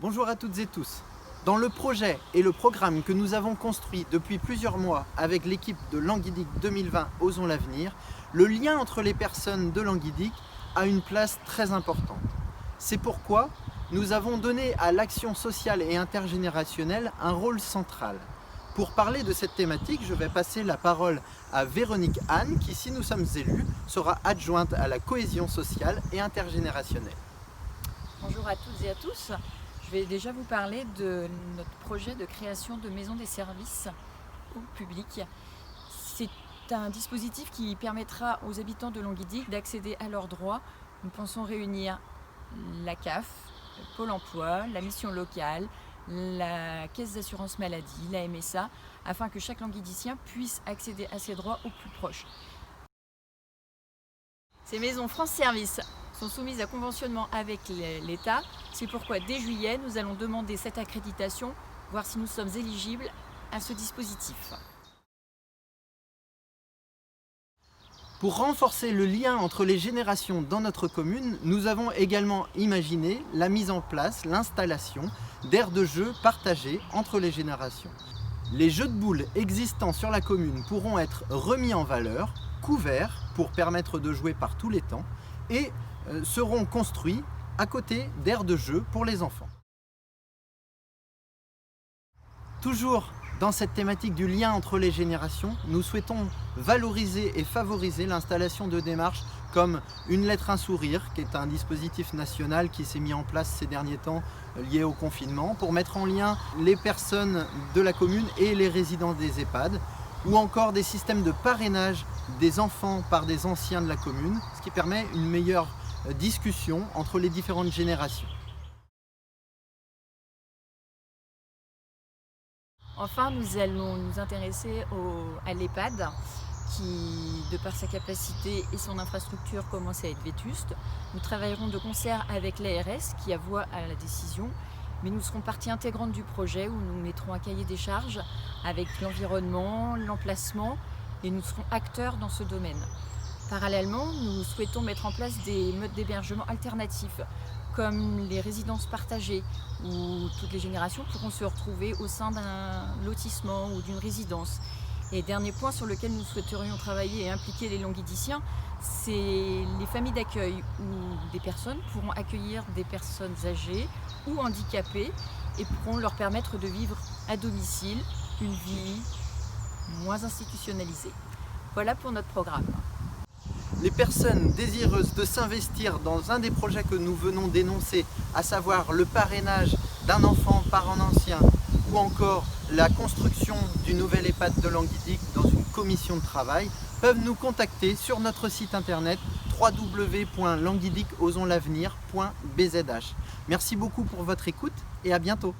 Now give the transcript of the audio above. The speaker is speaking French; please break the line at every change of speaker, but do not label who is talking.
Bonjour à toutes et tous. Dans le projet et le programme que nous avons construit depuis plusieurs mois avec l'équipe de Languidic 2020 Osons l'avenir, le lien entre les personnes de Languidic a une place très importante. C'est pourquoi nous avons donné à l'action sociale et intergénérationnelle un rôle central. Pour parler de cette thématique, je vais passer la parole à Véronique Anne qui, si nous sommes élus, sera adjointe à la cohésion sociale et intergénérationnelle.
Bonjour à toutes et à tous. Je vais déjà vous parler de notre projet de création de maisons des services au public. C'est un dispositif qui permettra aux habitants de Languidic d'accéder à leurs droits. Nous pensons réunir la CAF, Pôle emploi, la mission locale, la caisse d'assurance maladie, la MSA, afin que chaque languidicien puisse accéder à ses droits au plus proche. Ces maisons France Service sont soumises à conventionnement avec l'État. C'est pourquoi dès juillet, nous allons demander cette accréditation, voir si nous sommes éligibles à ce dispositif.
Pour renforcer le lien entre les générations dans notre commune, nous avons également imaginé la mise en place, l'installation d'aires de jeux partagées entre les générations. Les jeux de boules existants sur la commune pourront être remis en valeur, couverts pour permettre de jouer par tous les temps et seront construits à côté d'aires de jeu pour les enfants. Toujours dans cette thématique du lien entre les générations, nous souhaitons valoriser et favoriser l'installation de démarches comme Une lettre, un sourire, qui est un dispositif national qui s'est mis en place ces derniers temps lié au confinement pour mettre en lien les personnes de la commune et les résidents des EHPAD, ou encore des systèmes de parrainage des enfants par des anciens de la commune, ce qui permet une meilleure discussion entre les différentes générations.
Enfin, nous allons nous intéresser à l'EHPAD qui, de par sa capacité et son infrastructure, commence à être vétuste. Nous travaillerons de concert avec l'ARS qui a voix à la décision, mais nous serons partie intégrante du projet où nous mettrons un cahier des charges avec l'environnement, l'emplacement et nous serons acteurs dans ce domaine. Parallèlement, nous souhaitons mettre en place des modes d'hébergement alternatifs comme les résidences partagées où toutes les générations pourront se retrouver au sein d'un lotissement ou d'une résidence. Et dernier point sur lequel nous souhaiterions travailler et impliquer les languidiciens, c'est les familles d'accueil où des personnes pourront accueillir des personnes âgées ou handicapées et pourront leur permettre de vivre à domicile une vie moins institutionnalisée. Voilà pour notre programme.
Les personnes désireuses de s'investir dans un des projets que nous venons d'énoncer, à savoir le parrainage d'un enfant par un ancien ou encore la construction du nouvel EHPAD de Languidic dans une commission de travail, peuvent nous contacter sur notre site internet www.languidicosonslavenir.bzh. Merci beaucoup pour votre écoute et à bientôt.